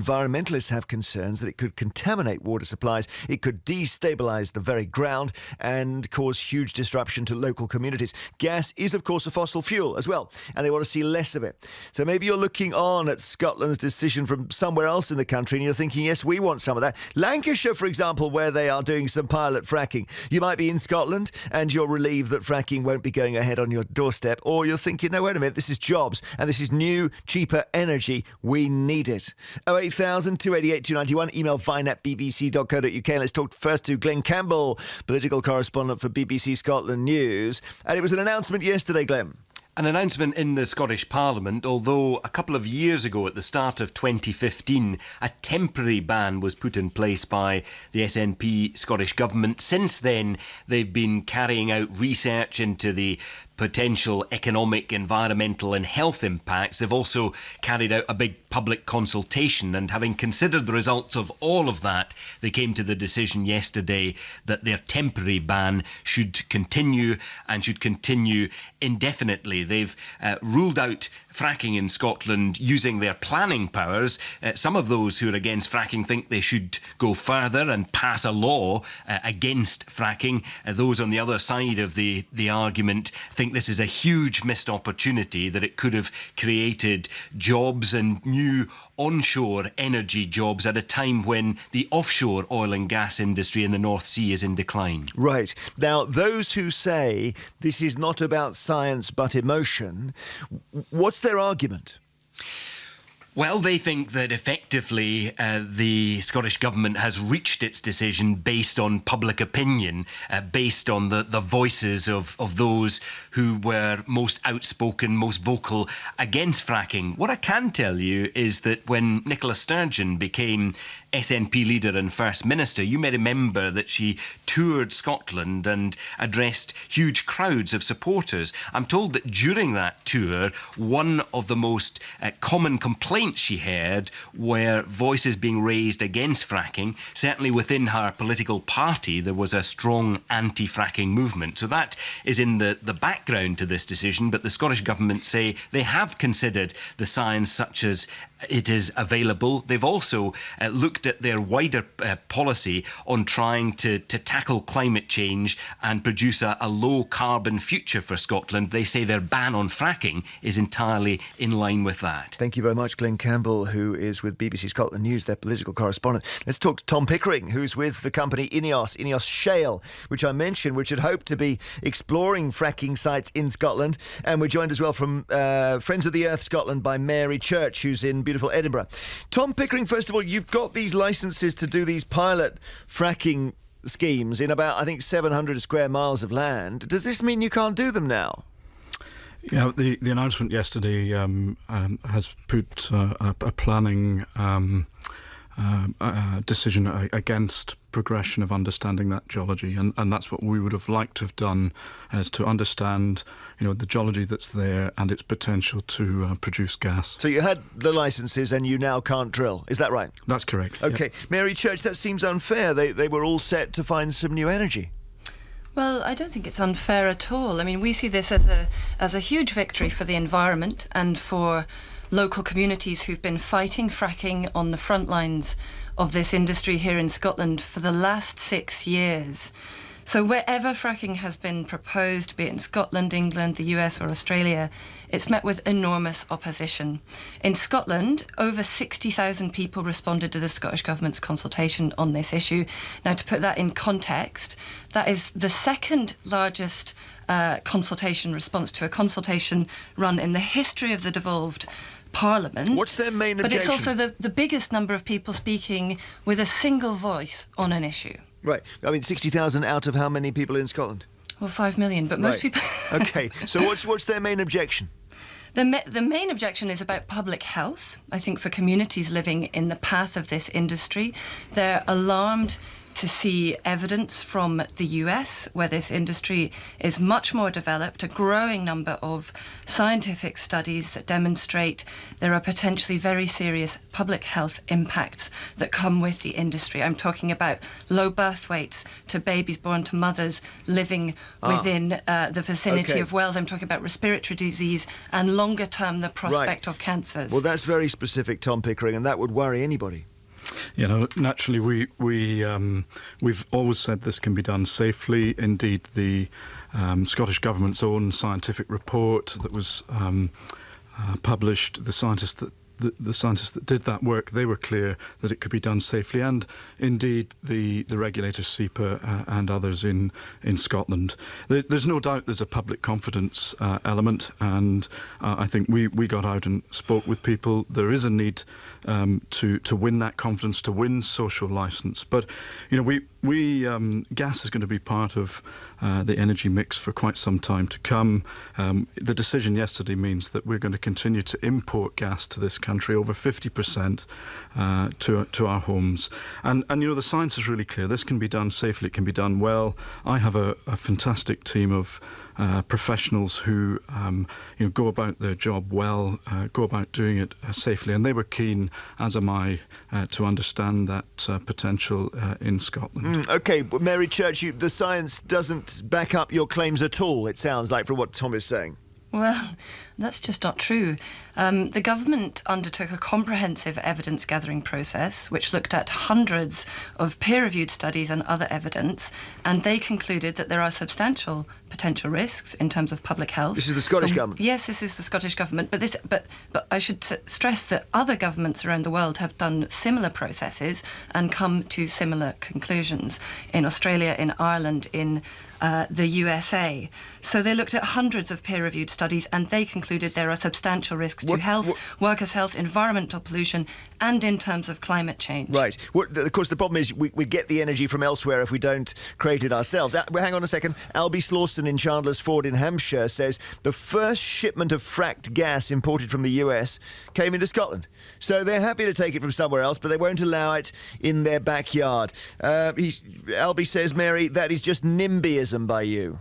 environmentalists have concerns that it could contaminate water supplies, it could destabilise the very ground and cause huge disruption to local communities. Gas is, of course, a fossil fuel as well, and they want to see less of it. So maybe you're looking on at Scotland's decision from somewhere else in the country and you're thinking, yes, we want some of that. Lancashire, for example, where they are doing some pilot fracking. You might be in Scotland and you're relieved that fracking won't be going ahead on your doorstep, or you're thinking, no, wait a minute, this is jobs and this is new, cheaper energy. We need it. 08000 288 291. Email vine@bbc.co.uk. Let's talk first to Glenn Campbell, political correspondent for BBC Scotland News. And it was an announcement yesterday, Glenn. An announcement in the Scottish Parliament, although a couple of years ago at the start of 2015 a temporary ban was put in place by the SNP Scottish Government. Since then they've been carrying out research into the potential economic, environmental and health impacts. They've also carried out a big public consultation, and having considered the results of all of that, they came to the decision yesterday that their temporary ban should continue and should continue indefinitely. They've ruled out fracking in Scotland using their planning powers. Some of those who are against fracking think they should go further and pass a law against fracking. Those on the other side of the argument think this is a huge missed opportunity, that it could have created jobs and new onshore energy jobs at a time when the offshore oil and gas industry in the North Sea is in decline. Right. Now, those who say this is not about science but emotion, what's their argument? Well, they think that effectively the Scottish Government has reached its decision based on public opinion, based on the voices of those who were most outspoken, most vocal against fracking. What I can tell you is that when Nicola Sturgeon became SNP leader and First Minister, you may remember that she toured Scotland and addressed huge crowds of supporters. I'm told that during that tour, one of the most common complaints she heard were voices being raised against fracking. Certainly within her political party, there was a strong anti-fracking movement. So that is in the background to this decision, but the Scottish Government say they have considered the science such as it is available. They've also looked at their wider policy on trying to tackle climate change and produce a low-carbon future for Scotland. They say their ban on fracking is entirely in line with that. Thank you very much, Glenn Campbell, who is with BBC Scotland News, their political correspondent. Let's talk to Tom Pickering, who's with the company Ineos Shale, which I mentioned, which had hoped to be exploring fracking sites in Scotland. And we're joined as well from Friends of the Earth Scotland by Mary Church, who's in beautiful Edinburgh. Tom Pickering, first of all, you've got these licences to do these pilot fracking schemes in about, I think, 700 square miles of land. Does this mean you can't do them now? Yeah, the announcement yesterday has put a planning decision against progression of understanding that geology, and that's what we would have liked to have done, is to understand, the geology that's there and its potential to produce gas. So you had the licences and you now can't drill, is that right? That's correct. Okay, yeah. Mary Church, that seems unfair. They were all set to find some new energy. Well, I don't think it's unfair at all. I mean, we see this as a huge victory for the environment and for local communities who've been fighting fracking on the front lines of this industry here in Scotland for the last 6 years. So wherever fracking has been proposed, be it in Scotland, England, the US or Australia, it's met with enormous opposition. In Scotland, over 60,000 people responded to the Scottish Government's consultation on this issue. Now, to put that in context, that is the second largest consultation response to a consultation run in the history of the devolved Parliament. What's their main objection? But it's also the biggest number of people speaking with a single voice on an issue. Right. I mean, 60,000 out of how many people in Scotland? Well, 5 million, but most people... OK, so what's their main objection? The main objection is about public health. I think for communities living in the path of this industry, they're alarmed to see evidence from the US, where this industry is much more developed, a growing number of scientific studies that demonstrate there are potentially very serious public health impacts that come with the industry. I'm talking about low birth weights to babies born to mothers living within the vicinity of wells. I'm talking about respiratory disease and longer term the prospect of cancers. Well, that's very specific, Tom Pickering, and that would worry anybody. You know, naturally, we've always said this can be done safely. Indeed, the Scottish Government's own scientific report that was published, the scientists that did that work, they were clear that it could be done safely, and indeed the regulators, SEPA and others in Scotland. There's no doubt there's a public confidence element, and I think we got out and spoke with people. There is a need to win that confidence, to win social licence. But you know, gas is going to be part of the energy mix for quite some time to come. The decision yesterday means that we're going to continue to import gas to this country, over 50% to our homes. And you know, the science is really clear. This can be done safely, it can be done well. I have a fantastic team of professionals who you know, go about their job well, go about doing it safely, and they were keen, as am I, to understand that potential in Scotland. Okay, but Mary Church, the science doesn't back up your claims at all, it sounds like, from what Tom is saying. Well, that's just not true. The government undertook a comprehensive evidence-gathering process which looked at hundreds of peer-reviewed studies and other evidence, and they concluded that there are substantial potential risks in terms of public health. This is the Scottish government? Yes, this is the Scottish government, but I should stress that other governments around the world have done similar processes and come to similar conclusions in Australia, in Ireland, in the USA. So they looked at hundreds of peer-reviewed studies, and they concluded there are substantial risks to health, workers' health, environmental pollution, and in terms of climate change. Right. Well, of course, the problem is we get the energy from elsewhere if we don't create it ourselves. Hang on a second. Albie Slawson in Chandler's Ford in Hampshire says the first shipment of fracked gas imported from the US came into Scotland. So they're happy to take it from somewhere else, but they won't allow it in their backyard. Albie says, Mary, that is just NIMBYism by you.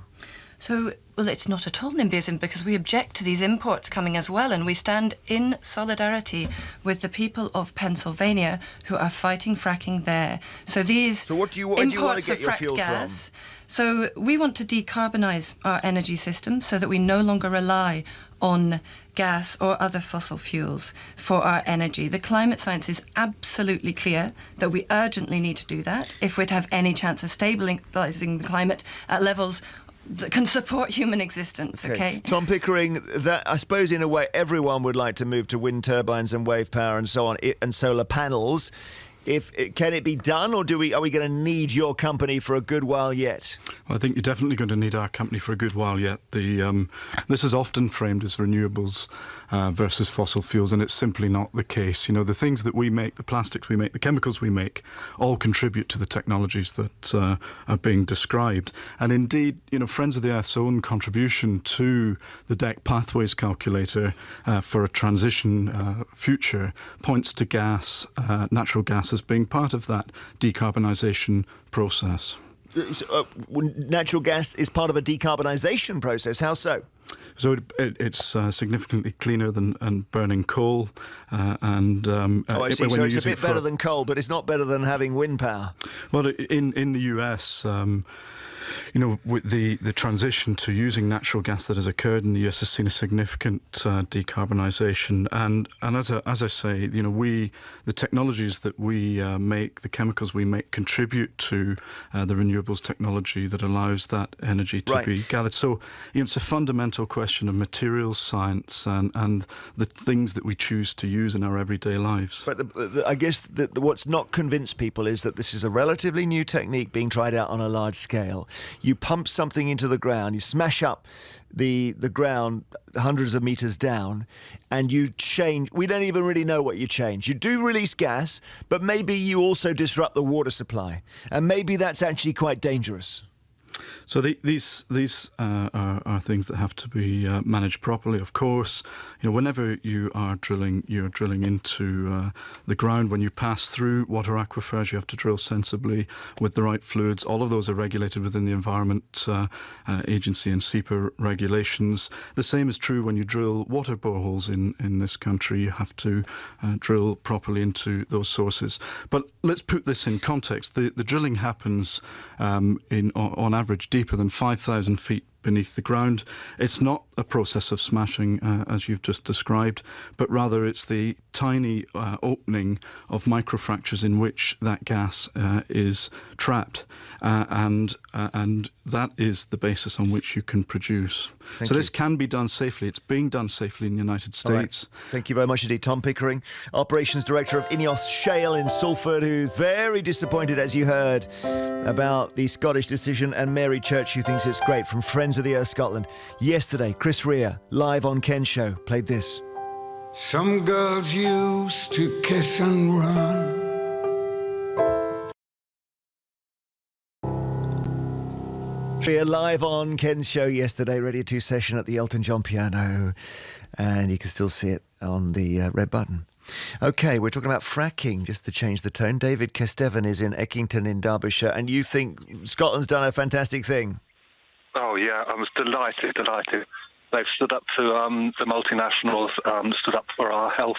So, well, it's not at all NIMBYism, because we object to these imports coming as well, and we stand in solidarity with the people of Pennsylvania who are fighting fracking there. So these where do you want to get your fuel gas, from? So we want to decarbonise our energy system so that we no longer rely on gas or other fossil fuels for our energy. The climate science is absolutely clear that we urgently need to do that if we're to have any chance of stabilising the climate at levels that can support human existence, okay? Tom Pickering, that I suppose in a way everyone would like to move to wind turbines and wave power and so on, and solar panels. Can it be done, or are we going to need your company for a good while yet? Well, I think you're definitely going to need our company for a good while yet. This is often framed as renewables versus fossil fuels, and it's simply not the case. You know, the things that we make, the plastics we make, the chemicals we make, all contribute to the technologies that are being described. And indeed, you know, Friends of the Earth's own contribution to the DEC Pathways calculator for a transition future points to gas, natural gas, as being part of that decarbonisation process. Natural gas is part of a decarbonisation process. How so? So it's significantly cleaner than burning coal. I see. So it's a bit better than coal, but it's not better than having wind power. Well, in the US, you know, with the transition to using natural gas that has occurred in the US has seen a significant decarbonisation, and as I say, you know, the technologies that we make, the chemicals we make, contribute to the renewables technology that allows that energy to be gathered. So, you know, it's a fundamental question of materials science and the things that we choose to use in our everyday lives. But I guess what's not convinced people is that this is a relatively new technique being tried out on a large scale. You pump something into the ground, you smash up the ground hundreds of meters down, and you change. We don't even really know what you change. You do release gas, but maybe you also disrupt the water supply, and maybe that's actually quite dangerous. So these are things that have to be managed properly. Of course, whenever you are drilling, you're drilling into the ground. When you pass through water aquifers, you have to drill sensibly with the right fluids. All of those are regulated within the Environment Agency and SEPA regulations. The same is true when you drill water boreholes in this country. You have to drill properly into those sources. But let's put this in context. The drilling happens on average deeper than 5,000 feet beneath the ground. It's not a process of smashing, as you've just described, but rather it's the tiny opening of microfractures in which that gas is trapped, and that is the basis on which you can produce. So this can be done safely. It's being done safely in the United States. Right. Thank you very much indeed. Tom Pickering, Operations Director of Ineos Shale in Salford, who's very disappointed, as you heard, about the Scottish decision, and Mary Church, who thinks it's great, from Friends of the Earth Scotland. Yesterday, Chris Rea, live on Ken's show, played this. Some girls used to kiss and run. Rea live on Ken's show yesterday, Radio 2 session at the Elton John piano, and you can still see it on the red button. OK, we're talking about fracking, just to change the tone. David Kesteven is in Eckington in Derbyshire, and you think Scotland's done a fantastic thing? Oh, yeah, I was delighted. They've stood up to the multinationals, stood up for our health,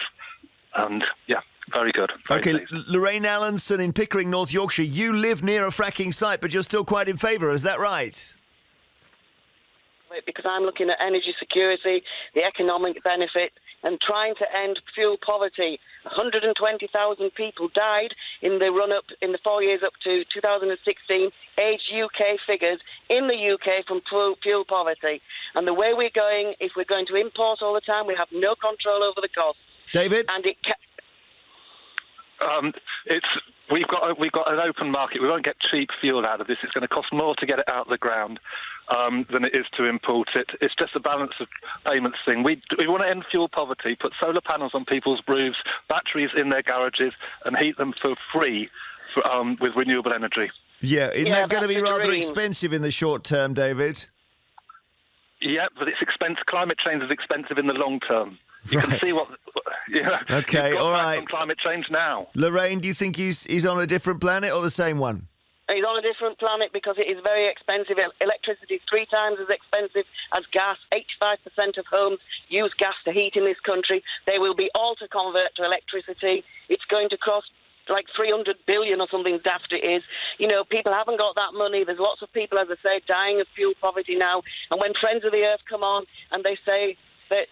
and, yeah, very good. OK, Lorraine Allenson in Pickering, North Yorkshire, you live near a fracking site, but you're still quite in favour, is that right? Because I'm looking at energy security, the economic benefit, and trying to end fuel poverty. 120,000 people died in the run-up, in the 4 years up to 2016, aged UK figures in the UK from fuel poverty. And the way we're going, if we're going to import all the time, we have no control over the cost. David? And it we've got an open market. We won't get cheap fuel out of this. It's going to cost more to get it out of the ground than it is to import it. It's just a balance of payments thing. We want to end fuel poverty, put solar panels on people's roofs, batteries in their garages, and heat them for free with renewable energy. Yeah, isn't that going to be rather expensive in the short term, David? Yeah, but it's expensive. Climate change is expensive in the long term. You can see what... OK, all right. On climate change now. Lorraine, do you think he's on a different planet or the same one? He's on a different planet because it is very expensive. Electricity is 3 times as expensive as gas. 85% of homes use gas to heat in this country. They will be all to convert to electricity. It's going to cost like 300 billion or something daft it is. People haven't got that money. There's lots of people, as I say, dying of fuel poverty now. And when Friends of the Earth come on and they say that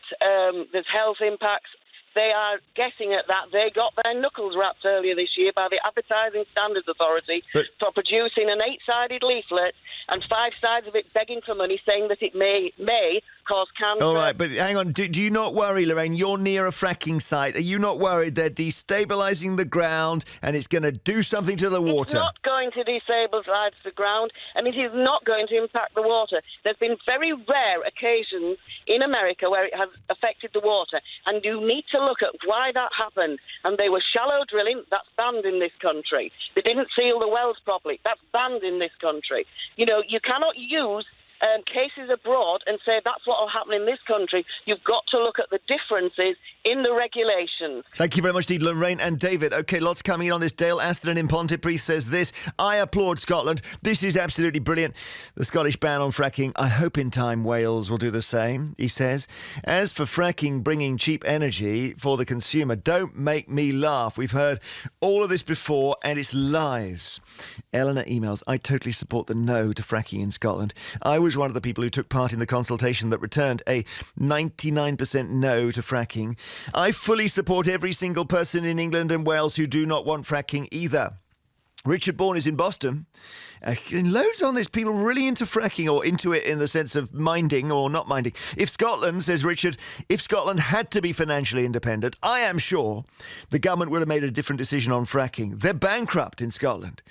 there's health impacts, they are guessing at that. They got their knuckles rapped earlier this year by the Advertising Standards Authority for producing an 8-sided leaflet and 5 sides of it begging for money, saying that it may cause cancer. All right, but hang on. Do you not worry, Lorraine? You're near a fracking site. Are you not worried they're destabilising the ground and it's going to do something to the water? It's not going to destabilise the ground, and it is not going to impact the water. There's been very rare occasions in America where it has affected the water, and you need to look at why that happened. And they were shallow drilling. That's banned in this country. They didn't seal the wells properly. That's banned in this country. You cannot use cases abroad and say that's what will happen in this country. You've got to look at the differences in the regulations. Thank you very much indeed, Lorraine and David. OK, lots coming in on this. Dale Aston in Pontypridd says this: I applaud Scotland. This is absolutely brilliant. The Scottish ban on fracking. I hope in time Wales will do the same, he says. As for fracking bringing cheap energy for the consumer, don't make me laugh. We've heard all of this before and it's lies. Eleanor emails, I totally support the no to fracking in Scotland. I was one of the people who took part in the consultation that returned a 99% no to fracking. I fully support every single person in England and Wales who do not want fracking either. Richard Bourne is in Boston. And loads on this, people really into fracking, or into it in the sense of minding or not minding. If Scotland, says Richard, if Scotland had to be financially independent, I am sure the government would have made a different decision on fracking. They're bankrupt in Scotland,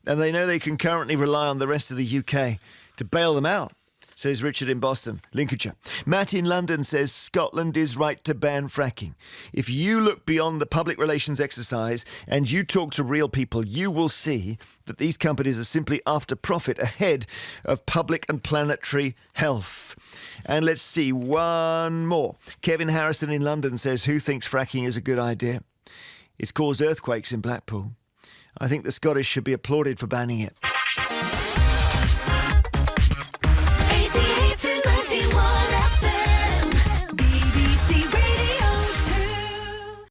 and they know they can currently rely on the rest of the UK to bail them out. says Richard in Boston, Lincolnshire. Matt in London says Scotland is right to ban fracking. If you look beyond the public relations exercise and you talk to real people, you will see that these companies are simply after profit ahead of public and planetary health. And let's see, one more. Kevin Harrison in London says, who thinks fracking is a good idea? It's caused earthquakes in Blackpool. I think the Scottish should be applauded for banning it.